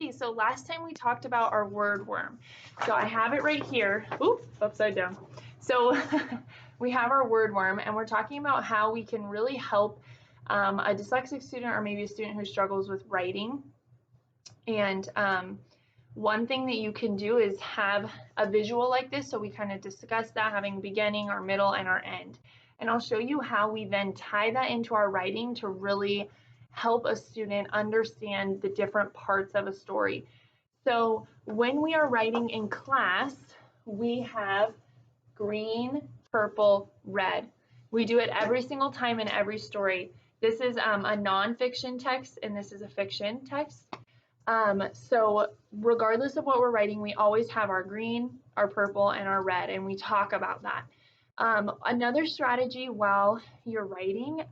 Okay, so last time we talked about our word worm. So I have it right here. Oops, upside down. So we have our word worm, and we're talking about how we can really help a dyslexic student or maybe a student who struggles with writing. And one thing that you can do is have a visual like this. So we kind of discussed that, having beginning, our middle, and our end. And I'll show you how we then tie that into our writing to really help a student understand the different parts of a story. So when we are writing in class, we have green, purple, red. We do it every single time in every story. This is a nonfiction text, and this is a fiction text. So regardless of what we're writing, we always have our green, our purple, and our red, and we talk about that. Another strategy while you're writing,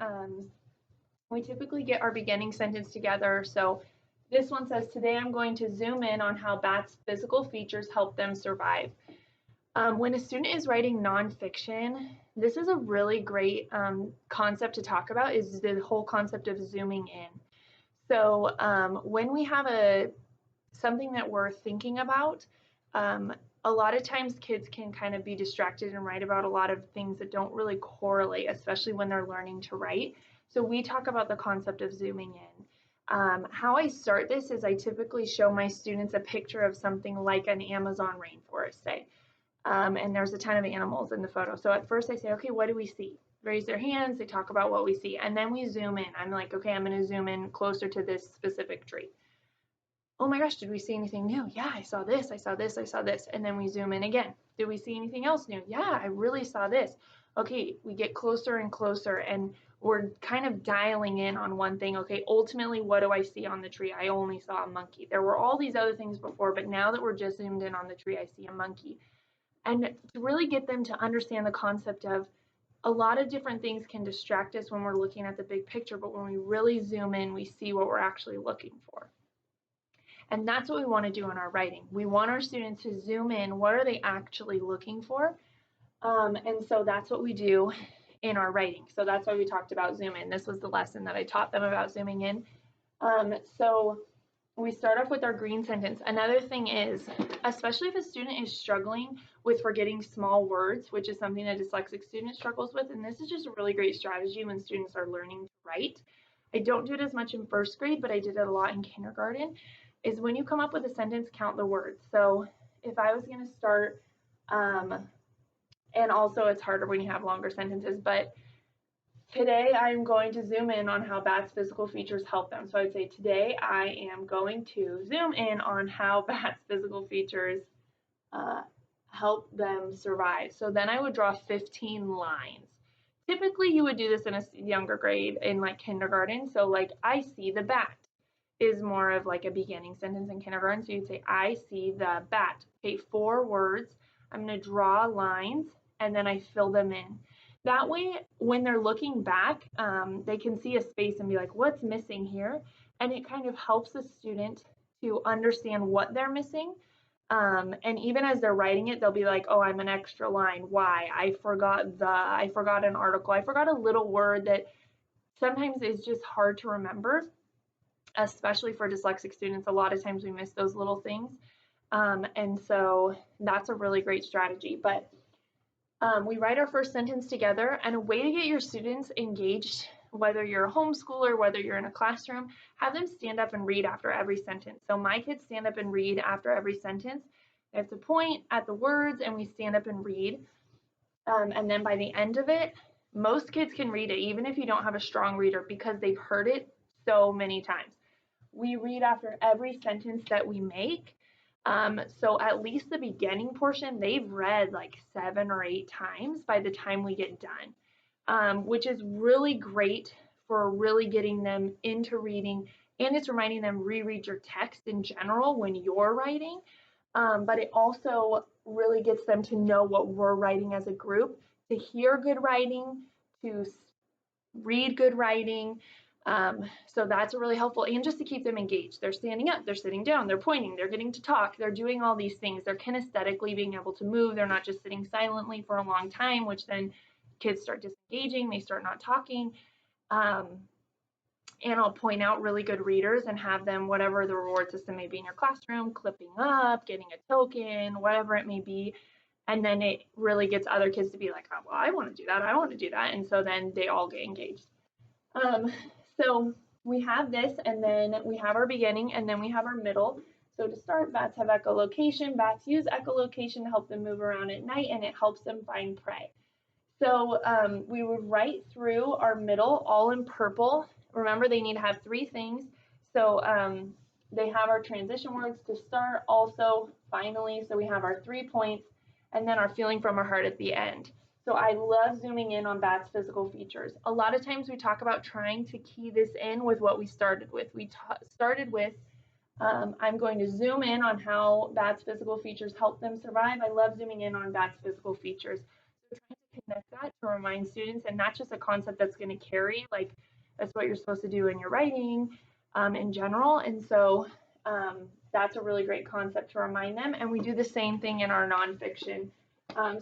we typically get our beginning sentence together. So this one says, today I'm going to zoom in on how bats' physical features help them survive. When a student is writing nonfiction, this is a really great concept to talk about, is the whole concept of zooming in. So when we have something that we're thinking about, a lot of times kids can kind of be distracted and write about a lot of things that don't really correlate, especially when they're learning to write. So we talk about the concept of zooming in. How I start this is I typically show my students a picture of something like an Amazon rainforest, say. And there's a ton of animals in the photo. So at first I say, okay, what do we see? Raise their hands, they talk about what we see, and then we zoom in. I'm like, okay, I'm going to zoom in closer to this specific tree. Oh my gosh, did we see anything new? Yeah, I saw this, I saw this, I saw this. And then we zoom in again. Did we see anything else new? Yeah, I really saw this. Okay, we get closer and closer, and we're kind of dialing in on one thing. Okay, ultimately, what do I see on the tree? I only saw a monkey. There were all these other things before, but now that we're just zoomed in on the tree, I see a monkey. And to really get them to understand the concept of a lot of different things can distract us when we're looking at the big picture, but when we really zoom in, we see what we're actually looking for. And that's what we want to do in our writing. We want our students to zoom in. What are they actually looking for? And so that's what we do in our writing. So that's why we talked about zoom in. This was the lesson that I taught them about zooming in. So we start off with our green sentence. Another thing is, especially if a student is struggling with forgetting small words, which is something a dyslexic student struggles with, and this is just a really great strategy when students are learning to write. I don't do it as much in first grade, but I did it a lot in kindergarten, is when you come up with a sentence, count the words. So if I was going to start, and also it's harder when you have longer sentences, but today I'm going to zoom in on how bats' physical features help them. So I'd say today I am going to zoom in on how bats' physical features help them survive. So then I would draw 15 lines. Typically you would do this in a younger grade in like kindergarten. So like I see the bat is more of like a beginning sentence in kindergarten. So you'd say I see the bat. Okay, 4 words. I'm going to draw lines and then I fill them in. That way, when they're looking back, they can see a space and be like, what's missing here? And it kind of helps the student to understand what they're missing. And even as they're writing it, they'll be like, oh, I'm an extra line. Why? I forgot an article. I forgot a little word that sometimes is just hard to remember, especially for dyslexic students. A lot of times we miss those little things. And so that's a really great strategy. But we write our first sentence together, and a way to get your students engaged, whether you're a homeschooler, whether you're in a classroom, have them stand up and read after every sentence. So my kids stand up and read after every sentence. They have to point at the words and we stand up and read. And then by the end of it, most kids can read it, even if you don't have a strong reader, because they've heard it so many times. We read after every sentence that we make. So at least the beginning portion, they've read like 7 or 8 times by the time we get done, which is really great for really getting them into reading, and it's reminding them reread your text in general when you're writing, but it also really gets them to know what we're writing as a group, to hear good writing, to read good writing. So that's really helpful, and just to keep them engaged. They're standing up, they're sitting down, they're pointing, they're getting to talk, they're doing all these things. They're kinesthetically being able to move. They're not just sitting silently for a long time, which then kids start disengaging, they start not talking. and I'll point out really good readers and have them, whatever the reward system may be in your classroom, clipping up, getting a token, whatever it may be. And then it really gets other kids to be like, oh, well, I want to do that. I want to do that. And so then they all get engaged. Um, so we have this, and then we have our beginning, and then we have our middle. So to start, bats have echolocation. Bats use echolocation to help them move around at night, and it helps them find prey. So we would write through our middle all in purple. Remember, they need to have three things. So they have our transition words to start, also, finally. So we have our 3 points, and then our feeling from our heart at the end. So I love zooming in on Bat's physical features. A lot of times we talk about trying to key this in with what we started with. We started with I'm going to zoom in on how Bat's physical features help them survive. I love zooming in on Bat's physical features. So trying to connect that to remind students, and not just a concept that's going to carry, like that's what you're supposed to do in your writing in general. And so that's a really great concept to remind them. And we do the same thing in our nonfiction.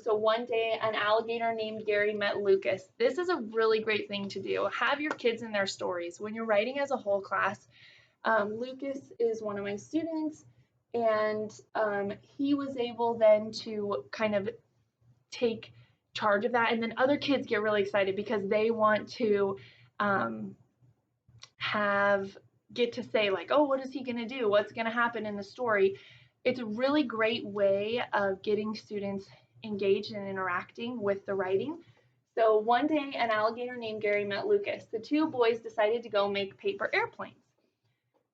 So one day, an alligator named Gary met Lucas. This is a really great thing to do. Have your kids in their stories. When you're writing as a whole class, Lucas is one of my students, and he was able then to kind of take charge of that. And then other kids get really excited because they want to get to say, like, oh, what is he going to do? What's going to happen in the story? It's a really great way of getting students engaged and interacting with the writing. So one day, an alligator named Gary met Lucas. The two boys decided to go make paper airplanes.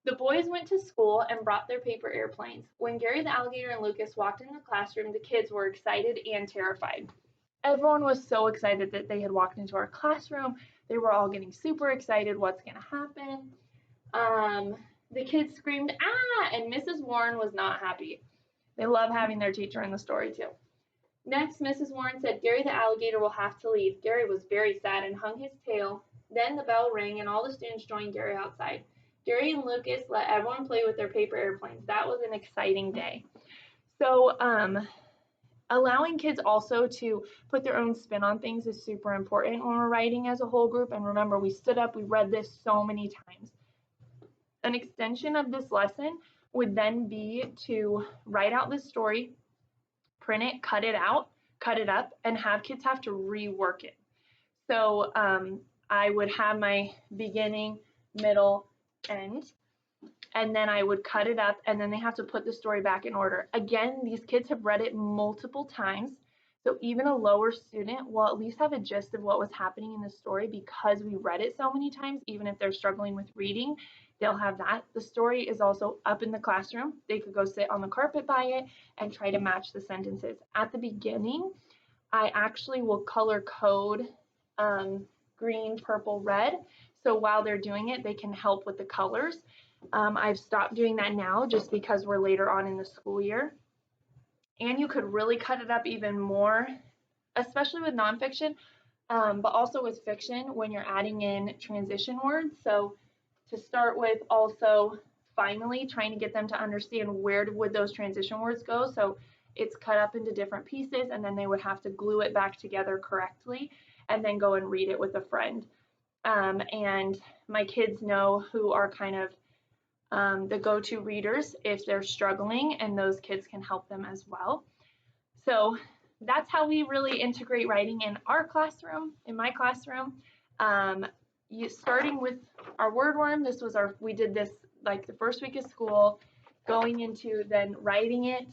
The boys went to school and brought their paper airplanes. When Gary the alligator and Lucas walked in the classroom, the kids were excited and terrified. Everyone was so excited that they had walked into our classroom. They were all getting super excited. What's going to happen? The kids screamed, ah, and Mrs. Warren was not happy. They love having their teacher in the story too. Next, Mrs. Warren said, Gary the alligator will have to leave. Gary was very sad and hung his tail. Then the bell rang and all the students joined Gary outside. Gary and Lucas let everyone play with their paper airplanes. That was an exciting day. So allowing kids also to put their own spin on things is super important when we're writing as a whole group. And remember, we stood up, we read this so many times. An extension of this lesson would then be to write out this story, print it, cut it up, and have kids have to rework it. So I would have my beginning, middle, end, and then I would cut it up, and then they have to put the story back in order. Again, these kids have read it multiple times, so even a lower student will at least have a gist of what was happening in the story because we read it so many times. Even if they're struggling with reading, they'll have that. The story is also up in the classroom. They could go sit on the carpet by it and try to match the sentences. At the beginning, I actually will color code green, purple, red. So while they're doing it, they can help with the colors. I've stopped doing that now just because we're later on in the school year. And you could really cut it up even more, especially with nonfiction, but also with fiction when you're adding in transition words. So to start with, also finally trying to get them to understand where would those transition words go. So it's cut up into different pieces, and then they would have to glue it back together correctly and then go and read it with a friend. And my kids know who are kind of the go-to readers if they're struggling, and those kids can help them as well. So that's how we really integrate writing in our classroom, in my classroom. Starting with our word worm, we did this like the first week of school, going into then writing it,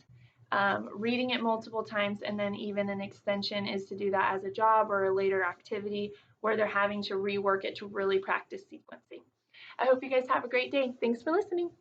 reading it multiple times, and then even an extension is to do that as a job or a later activity where they're having to rework it to really practice sequencing. I hope you guys have a great day. Thanks for listening.